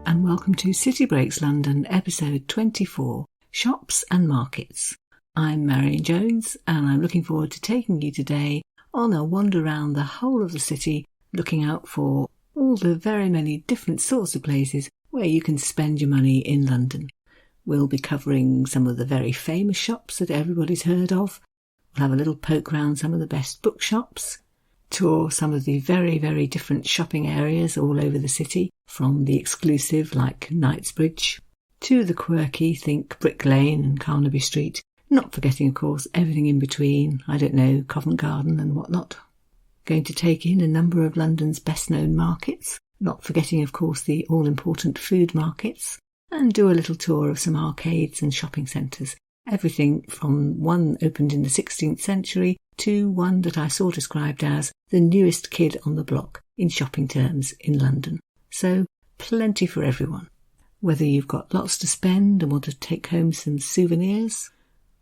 and welcome to City Breaks London, episode 24, Shops and Markets. I'm Marion Jones, and I'm looking forward to taking you today on a wander around the whole of the city, looking out for all the very many different sorts of places where you can spend your money in London. We'll be covering some of the very famous shops that everybody's heard of. We'll have a little poke round some of the best bookshops, tour some of the very, very different shopping areas all over the city, from the exclusive like Knightsbridge to the quirky, think Brick Lane and Carnaby Street, not forgetting, of course, everything in between, Covent Garden and whatnot. Going to take in a number of London's best-known markets, not forgetting, of course, the all-important food markets, and do a little tour of some arcades and shopping centres, everything from one opened in the 16th century to one that I saw described as the newest kid on the block in shopping terms in London. So, plenty for everyone. Whether you've got lots to spend and want to take home some souvenirs,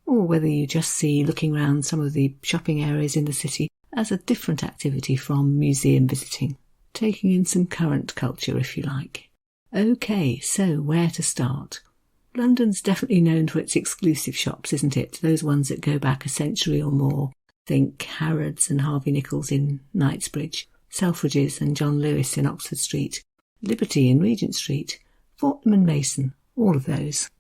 or whether you just see looking around some of the shopping areas in the city as a different activity from museum visiting, taking in some current culture if you like. Okay, so where to start? London's definitely known for its exclusive shops, isn't it? Those ones that go back a century or more. Think Harrods and Harvey Nichols in Knightsbridge, Selfridges and John Lewis in Oxford Street, Liberty in Regent Street, Fortnum and Mason, all of those.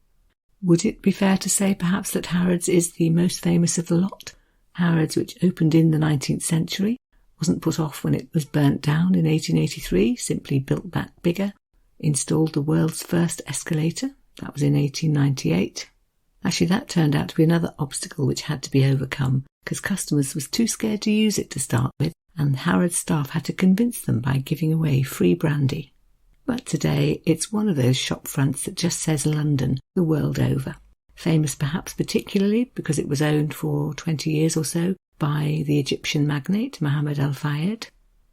Would it be fair to say perhaps that Harrods is the most famous of the lot? Harrods, which opened in the 19th century, wasn't put off when it was burnt down in 1883, simply built back bigger, installed the world's first escalator, that was in 1898. Actually, that turned out to be another obstacle which had to be overcome, because customers was too scared to use it to start with, and Harrods staff had to convince them by giving away free brandy. But today, it's one of those shop fronts that just says London the world over. Famous perhaps particularly because it was owned for 20 years or so by the Egyptian magnate Mohammed Al Fayed,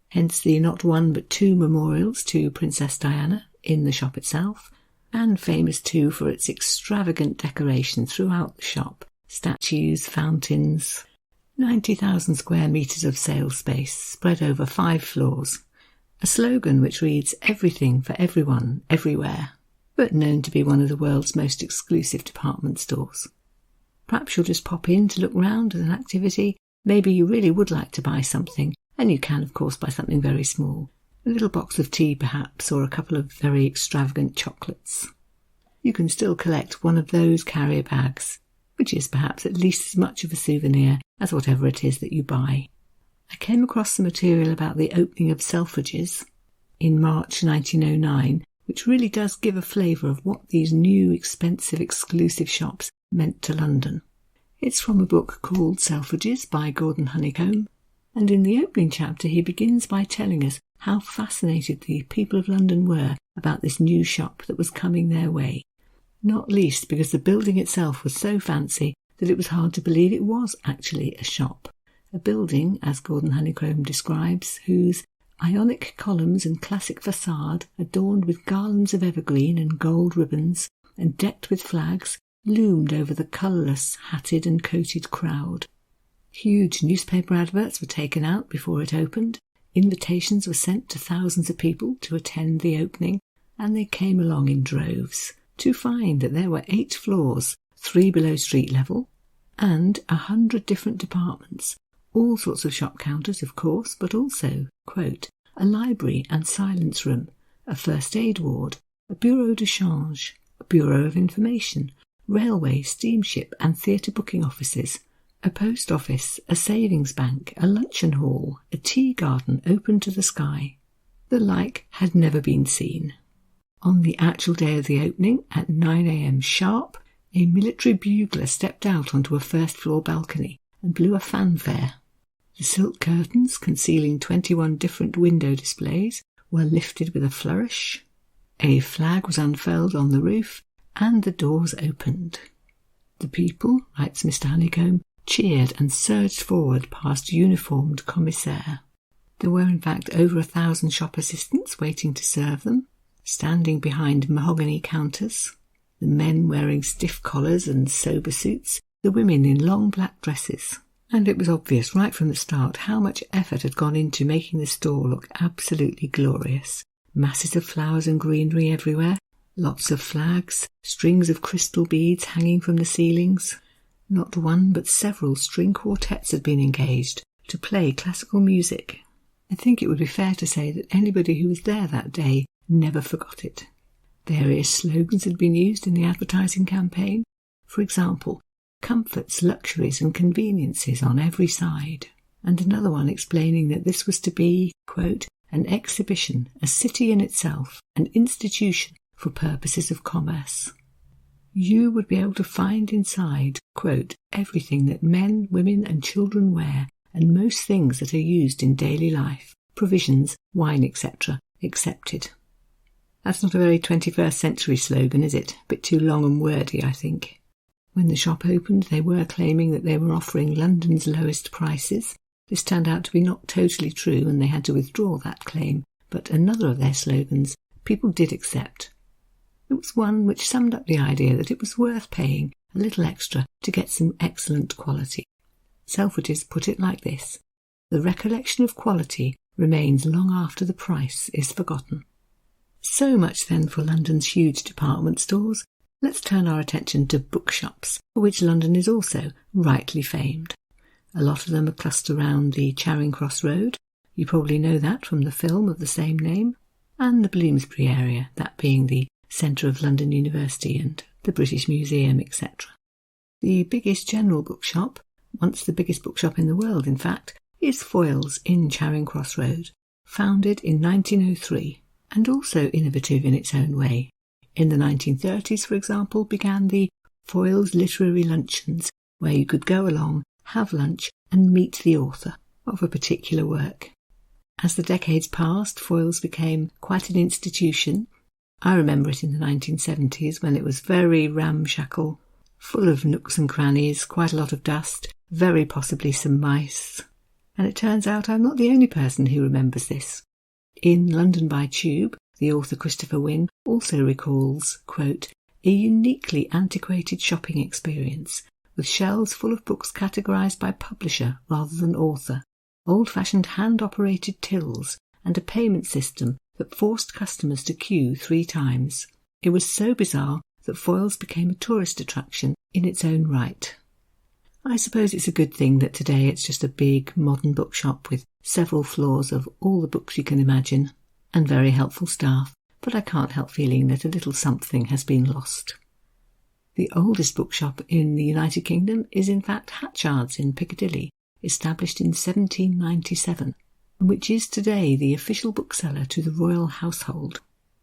hence the not one but two memorials to Princess Diana in the shop itself, and famous too for its extravagant decoration throughout the shop, statues, fountains, 90,000 square metres of sales space spread over 5 floors. A slogan which reads everything for everyone, everywhere, but known to be one of the world's most exclusive department stores. Perhaps you'll just pop in to look round as an activity. Maybe you really would like to buy something, and you can of course buy something very small. A little box of tea perhaps, or a couple of very extravagant chocolates. You can still collect one of those carrier bags, which is perhaps at least as much of a souvenir as whatever it is that you buy. I came across some material about the opening of Selfridges in March 1909, which really does give a flavour of what these new, expensive, exclusive shops meant to London. It's from a book called Selfridges by Gordon Honeycomb, and in the opening chapter he begins by telling us how fascinated the people of London were about this new shop that was coming their way, not least because the building itself was so fancy that it was hard to believe it was actually a shop. A building, as Gordon Honeycomb describes, whose Ionic columns and classic facade, adorned with garlands of evergreen and gold ribbons, and decked with flags, loomed over the colourless, hatted and coated crowd. Huge newspaper adverts were taken out before it opened, invitations were sent to thousands of people to attend the opening, and they came along in droves, to find that there were 8 floors, 3 below street level, and 100 different departments, all sorts of shop counters, of course, but also, quote, a library and silence room, a first aid ward, a bureau de change, a bureau of information, railway, steamship and theatre booking offices, a post office, a savings bank, a luncheon hall, a tea garden open to the sky. The like had never been seen. On the actual day of the opening, at 9 a.m. sharp, a military bugler stepped out onto a first-floor balcony and blew a fanfare. The silk curtains, concealing 21 different window displays, were lifted with a flourish. A flag was unfurled on the roof, and the doors opened. The people, writes Mr. Honeycomb, cheered and surged forward past uniformed commissaire. There were in fact over 1,000 shop assistants waiting to serve them, standing behind mahogany counters, the men wearing stiff collars and sober suits, the women in long black dresses. And it was obvious right from the start how much effort had gone into making the store look absolutely glorious. Masses of flowers and greenery everywhere, Lots of flags, strings of crystal beads hanging from the ceilings. Not one but several string quartets had been engaged to play classical music. I think it would be fair to say that anybody who was there that day never forgot it. Various slogans had been used in the advertising campaign. For example, comforts, luxuries and conveniences on every side. And another one explaining that this was to be, quote, an exhibition, a city in itself, an institution for purposes of commerce. You would be able to find inside, quote, everything that men, women and children wear, and most things that are used in daily life, provisions, wine, etc., excepted. That's not a very 21st century slogan, is it? A bit too long and wordy, I think. When the shop opened, they were claiming that they were offering London's lowest prices. This turned out to be not totally true, and they had to withdraw that claim, but another of their slogans people did accept. It was one which summed up the idea that it was worth paying a little extra to get some excellent quality. Selfridges put it like this: the recollection of quality remains long after the price is forgotten. So much then for London's huge department stores. Let's turn our attention to bookshops, for which London is also rightly famed. A lot of them are clustered around the Charing Cross Road. You probably know that from the film of the same name. And the Bloomsbury area, that being the centre of London University and the British Museum, etc. The biggest general bookshop, once the biggest bookshop in the world in fact, is Foyles in Charing Cross Road, founded in 1903 and also innovative in its own way. In the 1930s, for example, began the Foyles Literary Luncheons, where you could go along, have lunch and meet the author of a particular work. As the decades passed, Foyles became quite an institution. I remember it in the 1970s when it was very ramshackle, full of nooks and crannies, quite a lot of dust, very possibly some mice. And it turns out I'm not the only person who remembers this. In London by Tube, the author Christopher Wynne also recalls, quote, a uniquely antiquated shopping experience, with shelves full of books categorised by publisher rather than author, old-fashioned hand-operated tills, and a payment system that forced customers to queue 3 times. It was so bizarre that Foyles became a tourist attraction in its own right. I suppose it's a good thing that today it's just a big modern bookshop with several floors of all the books you can imagine and very helpful staff, but I can't help feeling that a little something has been lost. The oldest bookshop in the United Kingdom is in fact Hatchard's in Piccadilly, established in 1797, which is today the official bookseller to the royal household.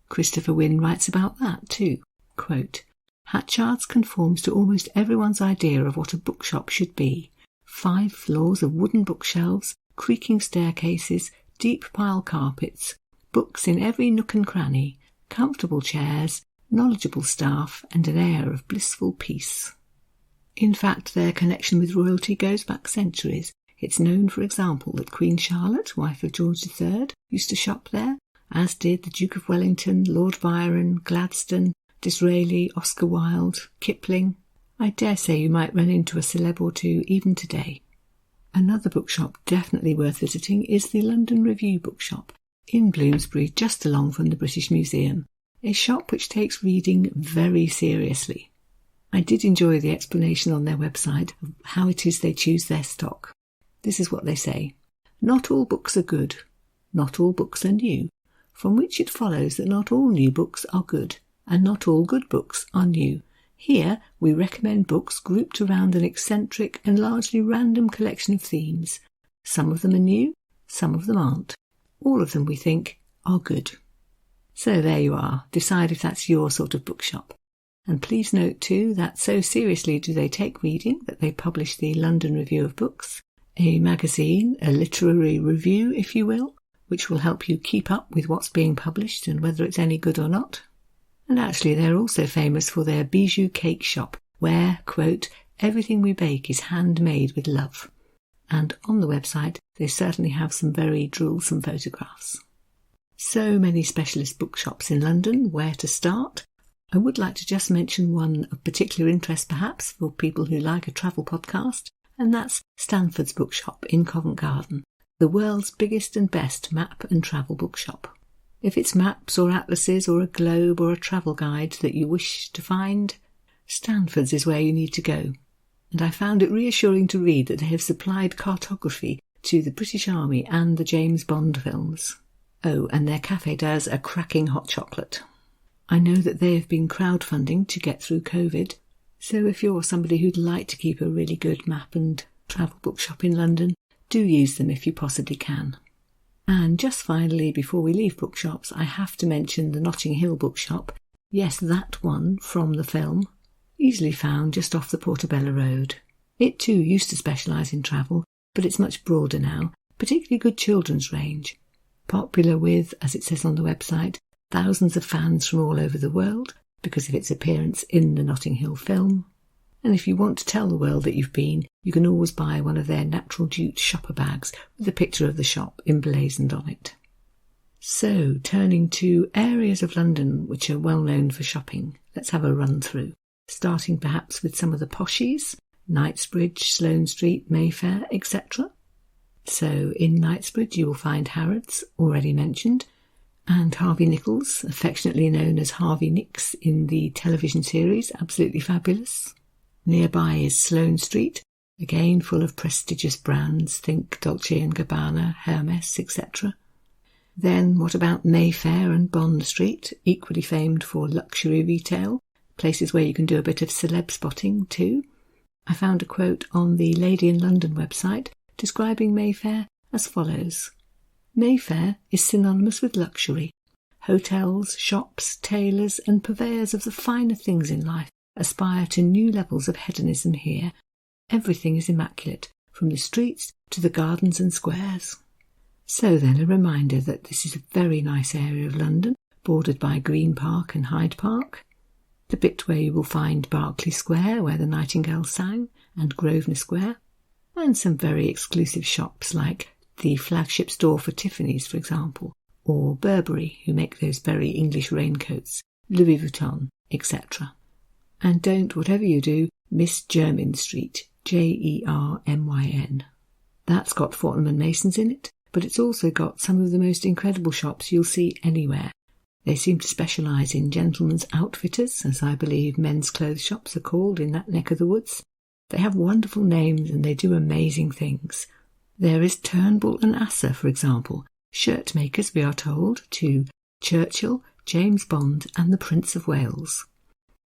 Christopher Wynne writes about that too. Quote, Hatchard's conforms to almost everyone's idea of what a bookshop should be. 5 floors of wooden bookshelves, creaking staircases, deep pile carpets, books in every nook and cranny, comfortable chairs, knowledgeable staff, and an air of blissful peace. In fact, their connection with royalty goes back centuries. It's known, for example, that Queen Charlotte, wife of George III, used to shop there, as did the Duke of Wellington, Lord Byron, Gladstone, Disraeli, Oscar Wilde, Kipling. I dare say you might run into a celeb or two even today. Another bookshop definitely worth visiting is the London Review bookshop in Bloomsbury, just along from the British Museum, a shop which takes reading very seriously. I did enjoy the explanation on their website of how it is they choose their stock. This is what they say. Not all books are good. Not all books are new, from which it follows that not all new books are good, and not all good books are new. Here we recommend books grouped around an eccentric and largely random collection of themes. Some of them are new, some of them aren't. All of them, we think, are good. So there you are. Decide if that's your sort of bookshop. And please note too that so seriously do they take reading that they publish the London Review of Books, a magazine, a literary review, if you will, which will help you keep up with what's being published and whether it's any good or not. And actually they're also famous for their bijou cake shop, where, quote, everything we bake is handmade with love. And on the website they certainly have some very drillsome photographs. So many specialist bookshops in London, where to start? I would like to just mention one of particular interest perhaps for people who like a travel podcast, and that's Stanford's bookshop in Covent Garden, the world's biggest and best map and travel bookshop. If it's maps or atlases or a globe or a travel guide that you wish to find, Stanford's is where you need to go. And I found it reassuring to read that they have supplied cartography to the British Army and the James Bond films. Oh, and their cafe does a cracking hot chocolate. I know that they have been crowdfunding to get through COVID, so if you're somebody who'd like to keep a really good map and travel bookshop in London, do use them if you possibly can. And just finally, before we leave bookshops, I have to mention the Notting Hill bookshop. Yes, that one from the film, easily found just off the Portobello Road. It too used to specialise in travel, but it's much broader now, particularly good children's range. Popular with, as it says on the website, thousands of fans from all over the world because of its appearance in the Notting Hill film. And if you want to tell the world that you've been, you can always buy one of their natural jute shopper bags with a picture of the shop emblazoned on it. So, turning to areas of London which are well known for shopping, let's have a run through, starting perhaps with some of the poshies, Knightsbridge, Sloane Street, Mayfair, etc. So, in Knightsbridge you will find Harrods, already mentioned, and Harvey Nichols, affectionately known as Harvey Nicks in the television series, absolutely fabulous. Nearby is Sloane Street, again full of prestigious brands, think Dolce & Gabbana, Hermes, etc. Then what about Mayfair and Bond Street, equally famed for luxury retail, places where you can do a bit of celeb spotting too. I found a quote on the Lady in London website describing Mayfair as follows. Mayfair is synonymous with luxury. Hotels, shops, tailors and purveyors of the finer things in life aspire to new levels of hedonism here. Everything is immaculate, from the streets to the gardens and squares. So then a reminder that this is a very nice area of London, bordered by Green Park and Hyde Park. The bit where you will find Berkeley Square, where the Nightingale sang, and Grosvenor Square, and some very exclusive shops like the flagship store for Tiffany's, for example, or Burberry, who make those very English raincoats, Louis Vuitton, etc. And don't, whatever you do, miss Jermyn Street, Jermyn. That's got Fortnum and Mason's in it, but it's also got some of the most incredible shops you'll see anywhere. They seem to specialise in gentlemen's outfitters, as I believe men's clothes shops are called in that neck of the woods. They have wonderful names and they do amazing things. There is Turnbull and Asser, for example, shirt makers, we are told, to Churchill, James Bond and the Prince of Wales.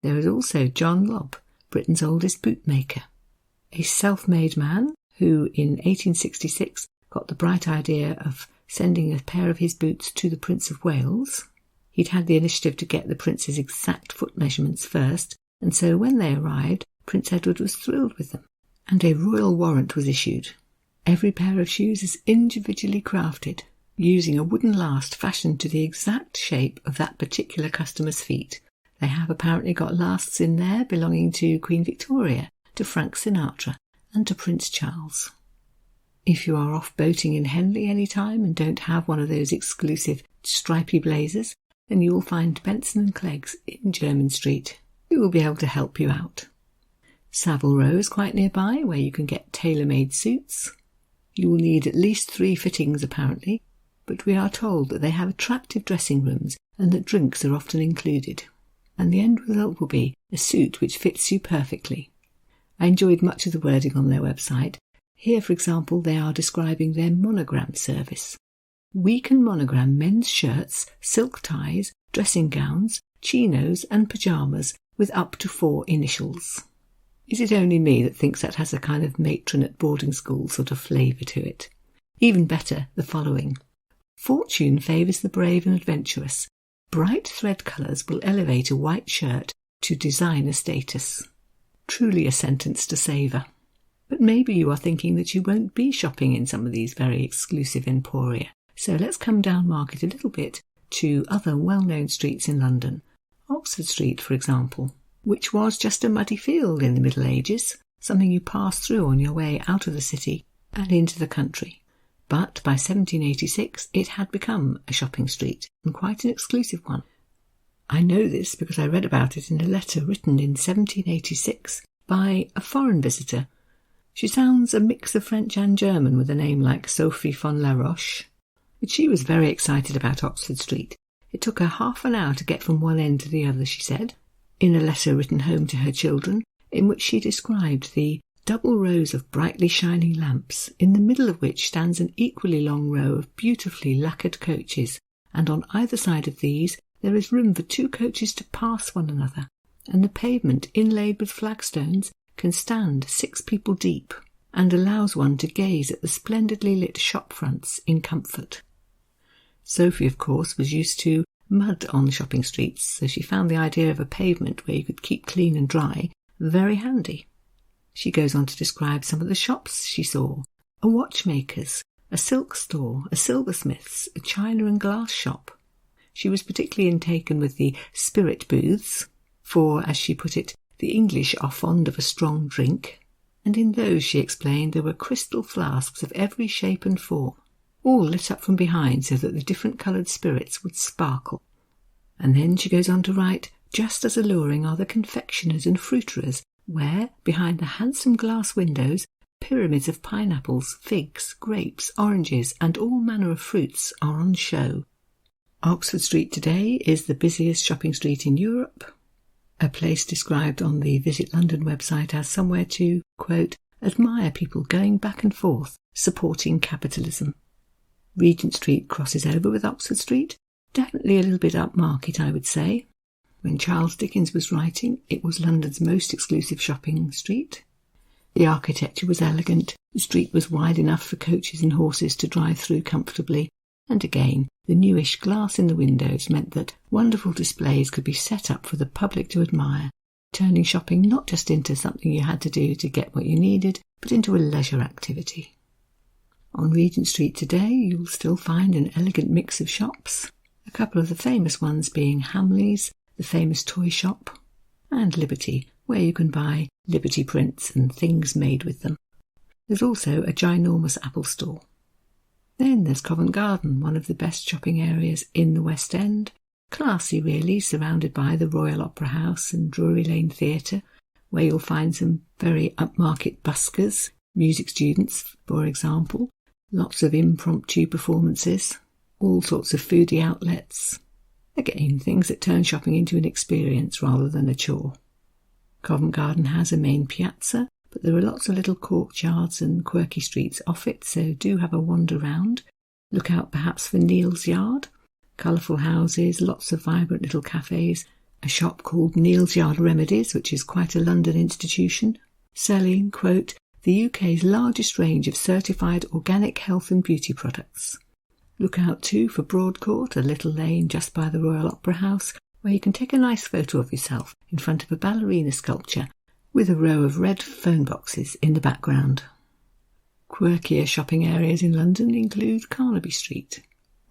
There is also John Lobb, Britain's oldest bootmaker, a self-made man who in 1866 got the bright idea of sending a pair of his boots to the Prince of Wales. He'd had the initiative to get the Prince's exact foot measurements first, and so when they arrived, Prince Edward was thrilled with them, and a royal warrant was issued. Every pair of shoes is individually crafted, using a wooden last fashioned to the exact shape of that particular customer's feet. They have apparently got lasts in there belonging to Queen Victoria, to Frank Sinatra, and to Prince Charles. If you are off boating in Henley any time and don't have one of those exclusive stripy blazers, then you will find Benson & Clegg's in Jermyn Street, who will be able to help you out. Savile Row is quite nearby, where you can get tailor-made suits. You will need at least 3 fittings apparently, but we are told that they have attractive dressing rooms and that drinks are often included. And the end result will be a suit which fits you perfectly. I enjoyed much of the wording on their website. Here, for example, they are describing their monogram service. We can monogram men's shirts, silk ties, dressing gowns, chinos and pyjamas with up to 4 initials. Is it only me that thinks that has a kind of matron at boarding school sort of flavour to it? Even better, the following. Fortune favours the brave and adventurous. Bright thread colours will elevate a white shirt to designer status. Truly a sentence to savour. But maybe you are thinking that you won't be shopping in some of these very exclusive emporia. So let's come down market a little bit to other well-known streets in London. Oxford Street, for example, which was just a muddy field in the Middle Ages, something you passed through on your way out of the city and into the country. But by 1786 it had become a shopping street, and quite an exclusive one. I know this because I read about it in a letter written in 1786 by a foreign visitor. She sounds a mix of French and German with a name like Sophie von La Roche. But she was very excited about Oxford Street. It took her half an hour to get from one end to the other, she said, in a letter written home to her children, in which she described the double rows of brightly shining lamps, in the middle of which stands an equally long row of beautifully lacquered coaches, and on either side of these there is room for 2 coaches to pass one another, and the pavement, inlaid with flagstones, can stand 6 people deep, and allows one to gaze at the splendidly lit shop fronts in comfort. Sophie, of course, was used to mud on the shopping streets, so she found the idea of a pavement where you could keep clean and dry very handy. She goes on to describe some of the shops she saw: a watchmaker's, a silk store, a silversmith's, a china and glass shop. She was particularly taken with the spirit booths, for, as she put it, the English are fond of a strong drink, and in those, she explained, there were crystal flasks of every shape and form, all lit up from behind so that the different coloured spirits would sparkle. And then she goes on to write, just as alluring are the confectioners and fruiterers, where, behind the handsome glass windows, pyramids of pineapples, figs, grapes, oranges, and all manner of fruits are on show. Oxford Street today is the busiest shopping street in Europe, a place described on the Visit London website as somewhere to, quote, admire people going back and forth, supporting capitalism. Regent Street crosses over with Oxford Street, definitely a little bit upmarket, I would say. When Charles Dickens was writing, it was London's most exclusive shopping street. The architecture was elegant, the street was wide enough for coaches and horses to drive through comfortably, and again, the newish glass in the windows meant that wonderful displays could be set up for the public to admire, turning shopping not just into something you had to do to get what you needed, but into a leisure activity. On Regent Street today, you'll still find an elegant mix of shops, a couple of the famous ones being Hamley's, the famous toy shop, and Liberty, where you can buy Liberty prints and things made with them. There's also a ginormous Apple store. Then there's Covent Garden, one of the best shopping areas in the West End, classy really, surrounded by the Royal Opera House and Drury Lane Theatre, where you'll find some very upmarket buskers, music students, for example, lots of impromptu performances, all sorts of foodie outlets. Again, things that turn shopping into an experience rather than a chore. Covent Garden has a main piazza, but there are lots of little courtyards and quirky streets off it, so do have a wander round. Look out perhaps for Neal's Yard, colourful houses, lots of vibrant little cafes, a shop called Neal's Yard Remedies, which is quite a London institution, selling, quote, the UK's largest range of certified organic health and beauty products. Look out too for Broadcourt, a little lane just by the Royal Opera House, where you can take a nice photo of yourself in front of a ballerina sculpture with a row of red phone boxes in the background. Quirkier shopping areas in London include Carnaby Street,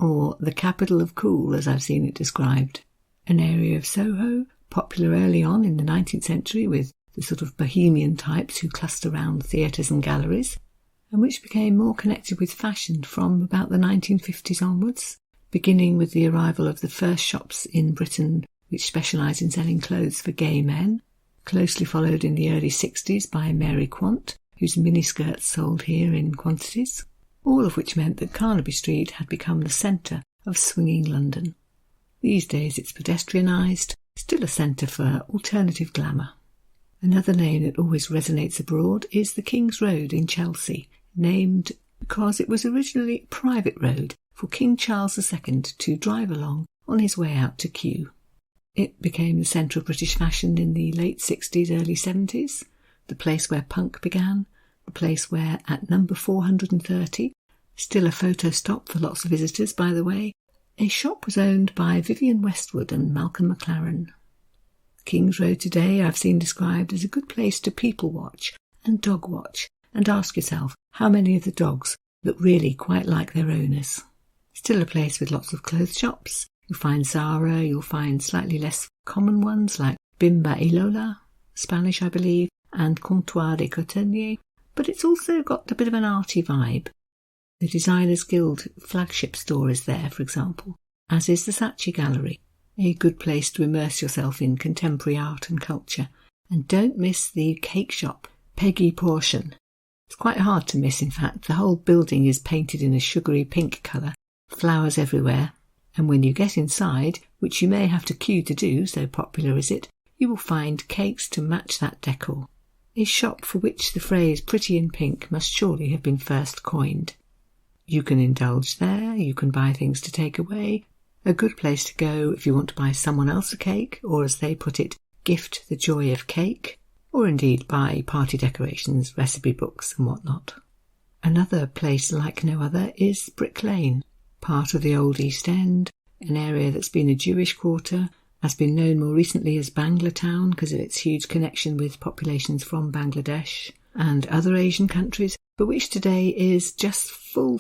or the capital of cool as I've seen it described, an area of Soho, popular early on in the 19th century with the sort of bohemian types who cluster around theatres and galleries, and which became more connected with fashion from about the 1950s onwards, beginning with the arrival of the first shops in Britain which specialised in selling clothes for gay men, closely followed in the early 60s by Mary Quant, whose miniskirts sold here in quantities, all of which meant that Carnaby Street had become the centre of swinging London. These days it's pedestrianised, still a centre for alternative glamour. Another name that always resonates abroad is the King's Road in Chelsea, named because it was originally a private road for King Charles II to drive along on his way out to Kew. It became the centre of British fashion in the late 60s, early 70s, the place where punk began, the place where, at number 430, still a photo stop for lots of visitors, by the way, a shop was owned by Vivienne Westwood and Malcolm McLaren. King's Road today I've seen described as a good place to people watch and dog watch and ask yourself how many of the dogs look really quite like their owners. Still a place with lots of clothes shops. You'll find Zara, you'll find slightly less common ones like Bimba y Lola, Spanish I believe, and Comptoir des Cotonniers, but it's also got a bit of an arty vibe. The Designers Guild flagship store is there, for example, as is the Saatchi Gallery, a good place to immerse yourself in contemporary art and culture. And don't miss the cake shop, Peggy Portion. It's quite hard to miss, in fact. The whole building is painted in a sugary pink colour, flowers everywhere, and when you get inside, which you may have to queue to do, so popular is it, you will find cakes to match that decor. A shop for which the phrase pretty in pink must surely have been first coined. You can indulge there, you can buy things to take away, a good place to go if you want to buy someone else a cake, or as they put it, gift the joy of cake, or indeed buy party decorations, recipe books and whatnot. Another place like no other is Brick Lane, part of the old East End, an area that's been a Jewish quarter, has been known more recently as Bangla Town because of its huge connection with populations from Bangladesh and other Asian countries, but which today is just full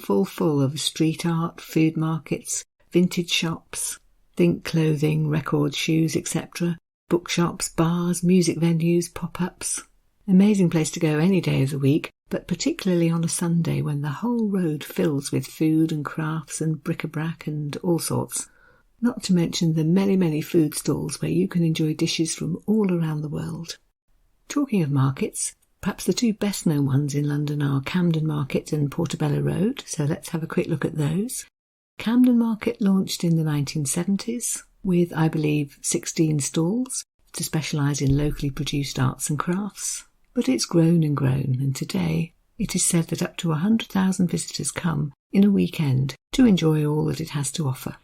of street art, food markets, vintage shops, think clothing, records, shoes, etc., bookshops, bars, music venues, pop-ups. Amazing place to go any day of the week, but particularly on a Sunday when the whole road fills with food and crafts and bric-a-brac and all sorts. Not to mention the many food stalls where you can enjoy dishes from all around the world. Talking of markets, perhaps the two best known ones in London are Camden Market and Portobello Road, so let's have a quick look at those. Camden Market launched in the 1970s with, I believe, 16 stalls to specialise in locally produced arts and crafts. But it's grown and today it is said that up to 100,000 visitors come in a weekend to enjoy all that it has to offer.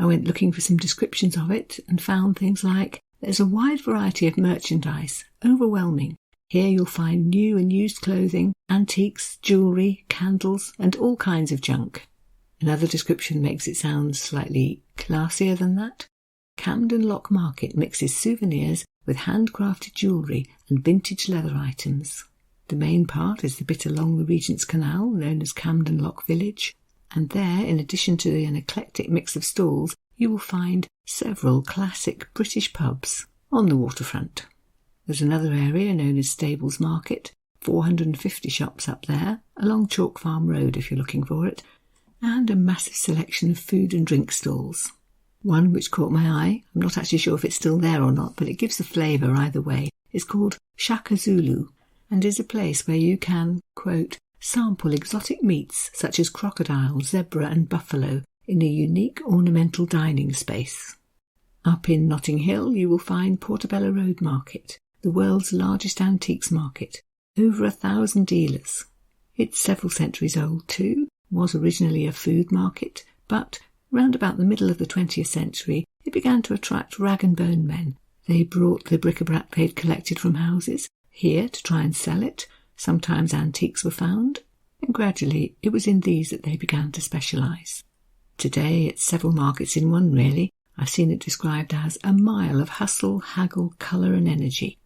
I went looking for some descriptions of it and found things like, there's a wide variety of merchandise, overwhelming. Here you'll find new and used clothing, antiques, jewellery, candles and all kinds of junk. Another description makes it sound slightly classier than that. Camden Lock Market mixes souvenirs with handcrafted jewellery and vintage leather items. The main part is the bit along the Regent's Canal, known as Camden Lock Village, and there, in addition to an eclectic mix of stalls, you will find several classic British pubs on the waterfront. There's another area known as Stables Market, 450 shops up there, along Chalk Farm Road if you're looking for it, and a massive selection of food and drink stalls. One which caught my eye, I'm not actually sure if it's still there or not, but it gives a flavour either way, is called Shaka Zulu, and is a place where you can, quote, sample exotic meats such as crocodile, zebra and buffalo in a unique ornamental dining space. Up in Notting Hill you will find Portobello Road Market, the world's largest antiques market, over 1,000 dealers. It's several centuries old too, was originally a food market, but round about the middle of the 20th century it began to attract rag and bone men. They brought the bric-a-brac they'd collected from houses here to try and sell it. Sometimes antiques were found, and gradually it was in these that they began to specialise. Today it's several markets in one really. I've seen it described as a mile of hustle, haggle, colour and energy.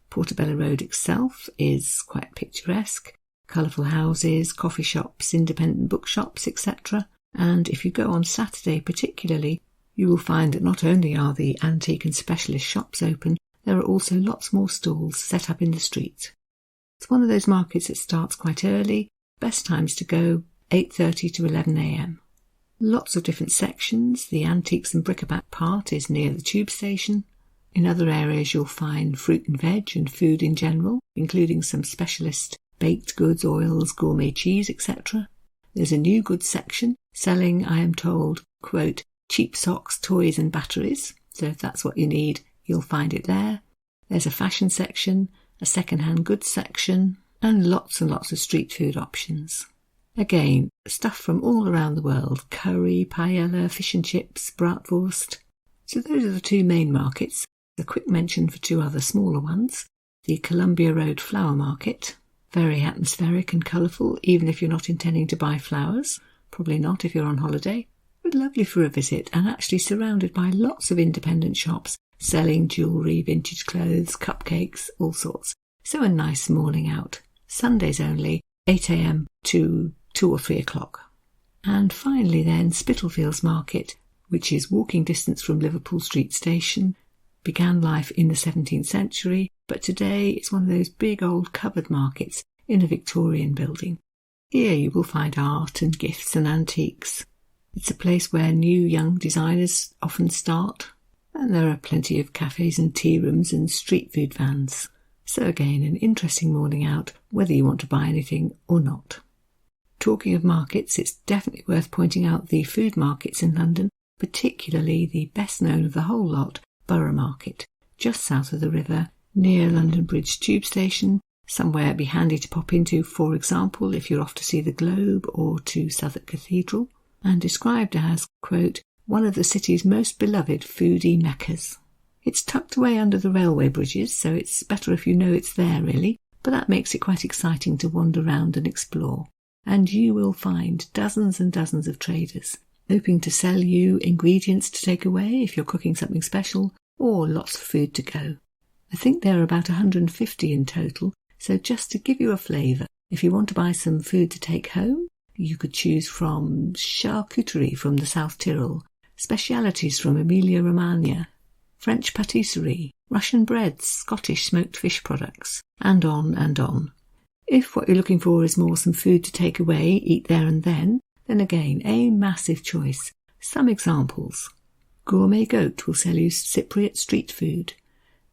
Portobello Road itself is quite picturesque. Colourful houses, coffee shops, independent bookshops, etc. And if you go on Saturday particularly, you will find that not only are the antique and specialist shops open, there are also lots more stalls set up in the street. It's one of those markets that starts quite early. Best times to go, 8:30 to 11 a.m. Lots of different sections. The antiques and bric-a-brac part is near the tube station. In other areas you'll find fruit and veg and food in general, including some specialist baked goods, oils, gourmet cheese, etc. There's a new goods section selling, I am told, quote, cheap socks, toys and batteries. So if that's what you need, you'll find it there. There's a fashion section, a second-hand goods section, and lots of street food options. Again, stuff from all around the world, curry, paella, fish and chips, bratwurst. So those are the two main markets. A quick mention for two other smaller ones. The Columbia Road Flower Market, very atmospheric and colourful, even if you're not intending to buy flowers. Probably not if you're on holiday. But lovely for a visit and actually surrounded by lots of independent shops selling jewellery, vintage clothes, cupcakes, all sorts. So a nice morning out. Sundays only, 8 a.m. to 2 or 3 o'clock. And finally then, Spitalfields Market, which is walking distance from Liverpool Street Station, began life in the 17th century, but today it's one of those big old covered markets in a Victorian building. Here you will find art and gifts and antiques. It's a place where new young designers often start, and there are plenty of cafes and tea rooms and street food vans. So again, an interesting morning out, whether you want to buy anything or not. Talking of markets, it's definitely worth pointing out the food markets in London, particularly the best known of the whole lot, Borough Market, just south of the river, near London Bridge Tube Station, somewhere it'd be handy to pop into, for example, if you're off to see the Globe or to Southwark Cathedral, and described as, quote, one of the city's most beloved foodie meccas. It's tucked away under the railway bridges, so it's better if you know it's there, really, but that makes it quite exciting to wander around and explore. And you will find dozens and dozens of traders, hoping to sell you ingredients to take away if you're cooking something special, or lots of food to go. I think there are about 150 in total, so just to give you a flavour, if you want to buy some food to take home, you could choose from charcuterie from the South Tyrol, specialities from Emilia-Romagna, French patisserie, Russian breads, Scottish smoked fish products, and on and on. If what you're looking for is more some food to take away, eat there and then again, a massive choice. Some examples. Gourmet Goat will sell you Cypriot street food.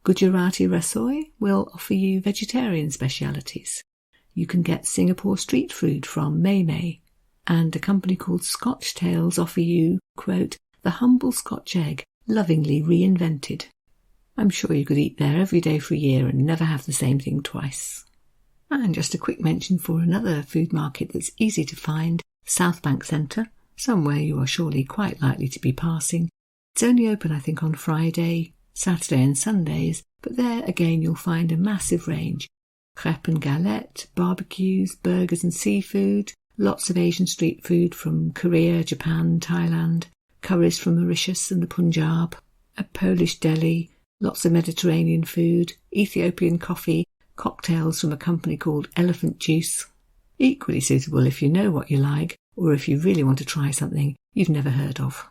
Gujarati Rasoi will offer you vegetarian specialities. You can get Singapore street food from Mei Mei. And a company called Scotch Tales offer you, quote, the humble Scotch egg, lovingly reinvented. I'm sure you could eat there every day for a year and never have the same thing twice. And just a quick mention for another food market that's easy to find, South Bank Centre, somewhere you are surely quite likely to be passing. It's only open, I think, on Friday, Saturday and Sundays, but there again you'll find a massive range. Crêpes and galette, barbecues, burgers and seafood, lots of Asian street food from Korea, Japan, Thailand, curries from Mauritius and the Punjab, a Polish deli, lots of Mediterranean food, Ethiopian coffee, cocktails from a company called Elephant Juice. Equally suitable if you know what you like, or if you really want to try something you've never heard of.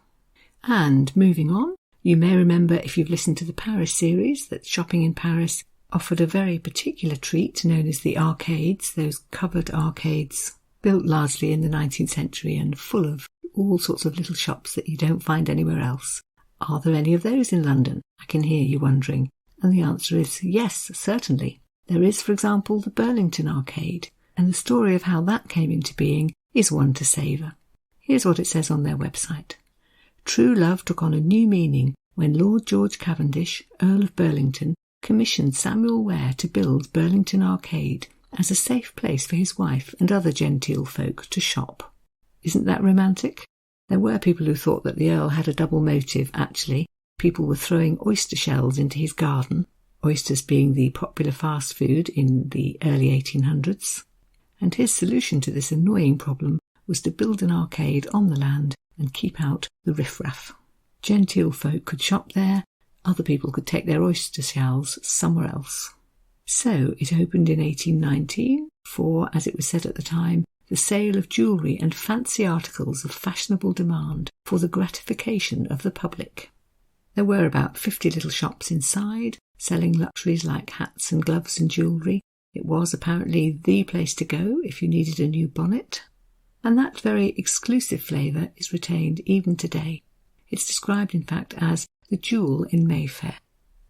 And moving on, you may remember if you've listened to the Paris series that shopping in Paris offered a very particular treat known as the arcades, those covered arcades, built largely in the 19th century and full of all sorts of little shops that you don't find anywhere else. Are there any of those in London? I can hear you wondering. And the answer is yes, certainly. There is, for example, the Burlington Arcade, and the story of how that came into being is one to savour. Here's what it says on their website. True love took on a new meaning when Lord George Cavendish, Earl of Burlington, commissioned Samuel Ware to build Burlington Arcade as a safe place for his wife and other genteel folk to shop. Isn't that romantic? There were people who thought that the Earl had a double motive, actually. People were throwing oyster shells into his garden, oysters being the popular fast food in the early 1800s. And his solution to this annoying problem was to build an arcade on the land and keep out the riffraff. Genteel folk could shop there, other people could take their oyster shells somewhere else. So it opened in 1819 for, as it was said at the time, the sale of jewellery and fancy articles of fashionable demand for the gratification of the public. There were about 50 little shops inside, selling luxuries like hats and gloves and jewellery. It was apparently the place to go if you needed a new bonnet. And that very exclusive flavour is retained even today. It's described, in fact, as the jewel in Mayfair.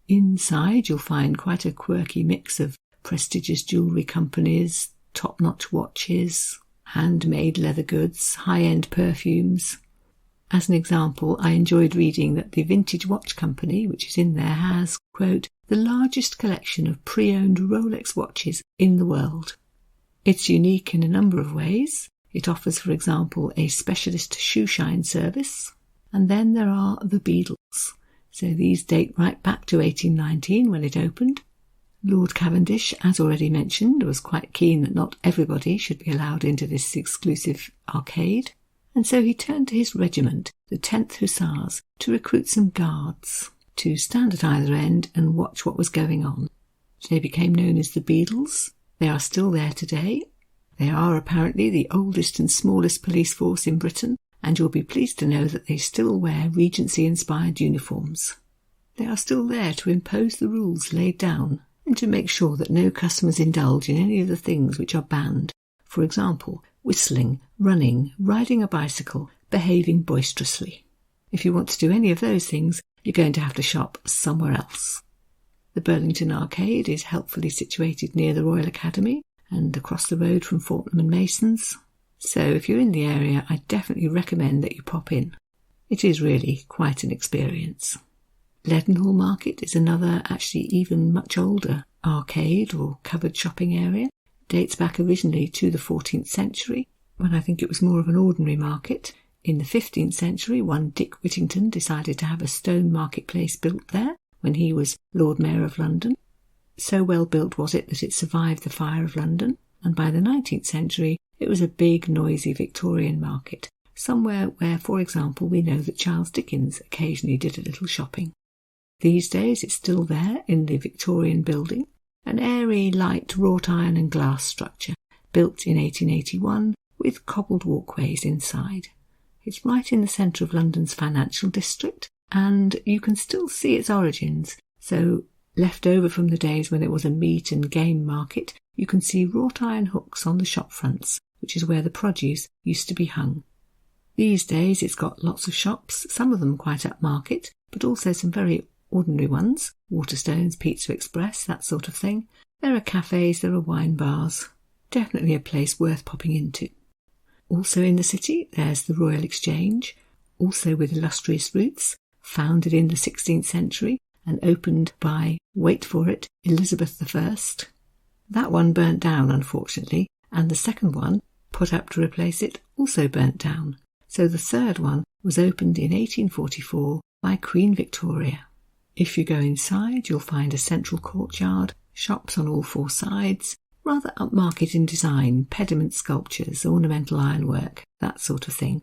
Inside you'll find quite a quirky mix of prestigious jewellery companies, top-notch watches, handmade leather goods, high-end perfumes. As an example, I enjoyed reading that the Vintage Watch Company, which is in there, has, quote, the largest collection of pre-owned Rolex watches in the world. It's unique in a number of ways. It offers, for example, a specialist shoe shine service. And then there are the Beadles. So these date right back to 1819 when it opened. Lord Cavendish, as already mentioned, was quite keen that not everybody should be allowed into this exclusive arcade. And so he turned to his regiment, the 10th Hussars, to recruit some guards to stand at either end and watch what was going on. They became known as the Beadles. They are still there today. They are apparently the oldest and smallest police force in Britain, and you'll be pleased to know that they still wear Regency-inspired uniforms. They are still there to impose the rules laid down and to make sure that no customers indulge in any of the things which are banned. For example, whistling, running, riding a bicycle, behaving boisterously. If you want to do any of those things, you're going to have to shop somewhere else. The Burlington Arcade is helpfully situated near the Royal Academy and across the road from Fortnum and Mason's. So if you're in the area, I definitely recommend that you pop in. It is really quite an experience. Leadenhall Market is another, actually even much older, arcade or covered shopping area. It dates back originally to the 14th century, when I think it was more of an ordinary market. In the 15th century, one Dick Whittington decided to have a stone marketplace built there when he was Lord Mayor of London. So well built was it that it survived the Fire of London, and by the 19th century it was a big, noisy Victorian market, somewhere where, for example, we know that Charles Dickens occasionally did a little shopping. These days it's still there in the Victorian building, an airy, light wrought iron and glass structure, built in 1881 with cobbled walkways inside. It's right in the centre of London's financial district, and you can still see its origins. So, left over from the days when it was a meat and game market, you can see wrought iron hooks on the shop fronts, which is where the produce used to be hung. These days it's got lots of shops, some of them quite upmarket, but also some very ordinary ones, Waterstones, Pizza Express, that sort of thing. There are cafes, there are wine bars. Definitely a place worth popping into. Also in the city, there's the Royal Exchange, also with illustrious roots, founded in the 16th century and opened by, wait for it, Elizabeth I. That one burnt down, unfortunately, and the second one, put up to replace it, also burnt down. So the third one was opened in 1844 by Queen Victoria. If you go inside, you'll find a central courtyard, shops on all four sides, rather upmarket in design, pediment sculptures, ornamental ironwork, that sort of thing.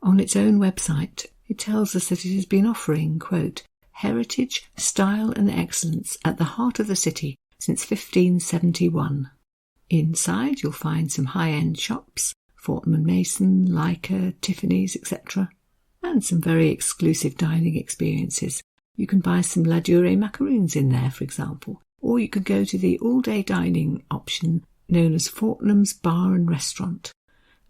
On its own website, it tells us that it has been offering, quote, heritage, style and excellence at the heart of the city since 1571. Inside, you'll find some high-end shops, Fortnum & Mason, Leica, Tiffany's, etc., and some very exclusive dining experiences. You can buy some La Durée macaroons in there, for example, or you could go to the all-day dining option known as Fortnum's Bar and Restaurant.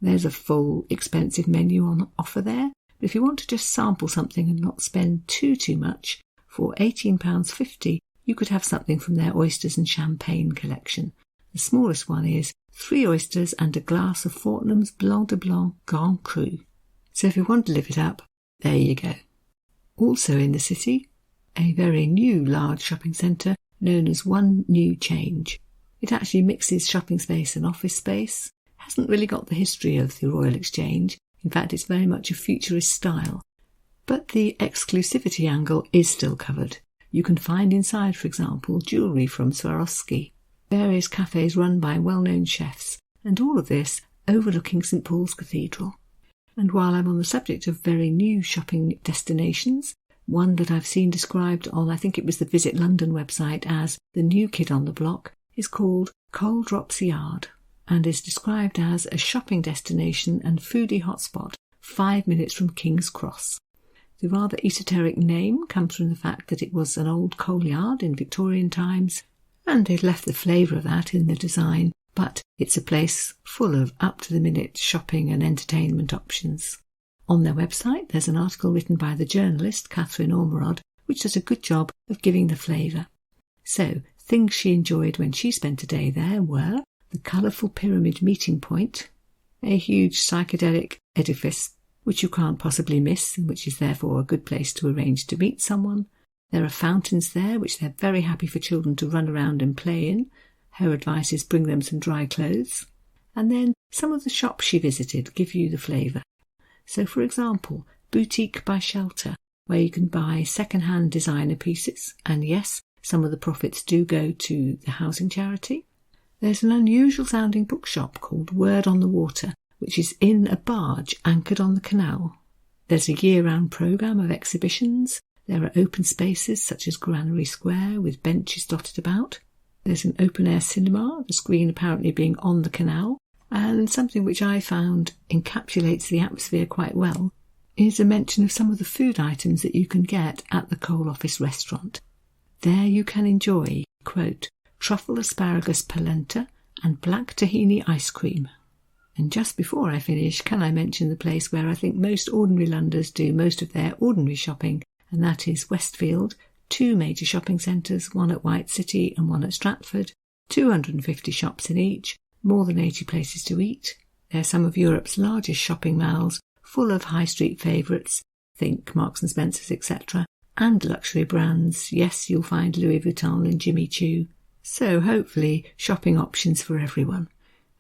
There's a full, expensive menu on offer there, but if you want to just sample something and not spend too much, for £18.50 you could have something from their oysters and champagne collection. The smallest one is 3 oysters and a glass of Fortnum's Blanc de Blanc Grand Cru. So if you want to live it up, there you go. Also in the city, a very new large shopping centre known as One New Change. It actually mixes shopping space and office space. Hasn't really got the history of the Royal Exchange. In fact, it's very much a futurist style. But the exclusivity angle is still covered. You can find inside, for example, jewellery from Swarovski, various cafes run by well-known chefs, and all of this overlooking St Paul's Cathedral. And while I'm on the subject of very new shopping destinations, one that I've seen described on, I think it was the Visit London website as the new kid on the block, is called Coal Drops Yard, and is described as a shopping destination and foodie hotspot 5 minutes from King's Cross. The rather esoteric name comes from the fact that it was an old coal yard in Victorian times, and they'd left the flavour of that in the design, but it's a place full of up-to-the-minute shopping and entertainment options. On their website, there's an article written by the journalist Catherine Ormerod, which does a good job of giving the flavour. So, things she enjoyed when she spent a day there were the colourful pyramid meeting point, a huge psychedelic edifice which you can't possibly miss and which is therefore a good place to arrange to meet someone. There are fountains there which they're very happy for children to run around and play in. Her advice is bring them some dry clothes. And then some of the shops she visited give you the flavour. So, for example, Boutique by Shelter, where you can buy second-hand designer pieces, and yes, some of the profits do go to the housing charity. There's an unusual-sounding bookshop called Word on the Water, which is in a barge anchored on the canal. There's a year-round programme of exhibitions. There are open spaces such as Granary Square with benches dotted about. There's an open-air cinema, the screen apparently being on the canal. And something which I found encapsulates the atmosphere quite well is a mention of some of the food items that you can get at the Coal Office restaurant. There you can enjoy, quote, truffle asparagus polenta and black tahini ice cream. And just before I finish, can I mention the place where I think most ordinary Londoners do most of their ordinary shopping, and that is Westfield, 2 major shopping centres, one at White City and one at Stratford, 250 shops in each, more than 80 places to eat. They're some of Europe's largest shopping malls, full of high street favourites, think Marks and Spencer's, etc., and luxury brands. Yes, you'll find Louis Vuitton and Jimmy Choo. So hopefully shopping options for everyone.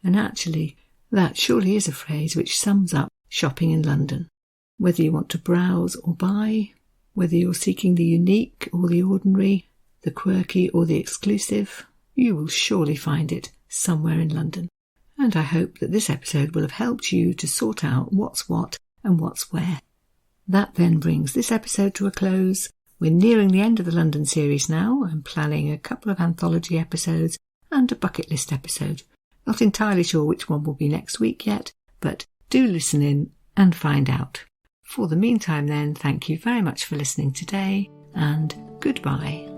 And actually, that surely is a phrase which sums up shopping in London. Whether you want to browse or buy, whether you're seeking the unique or the ordinary, the quirky or the exclusive, you will surely find it somewhere in London. And I hope that this episode will have helped you to sort out what's what and what's where. That then brings this episode to a close. We're nearing the end of the London series now. I'm planning a couple of anthology episodes and a bucket list episode. Not entirely sure which one will be next week yet, but do listen in and find out. For the meantime then, thank you very much for listening today, and goodbye.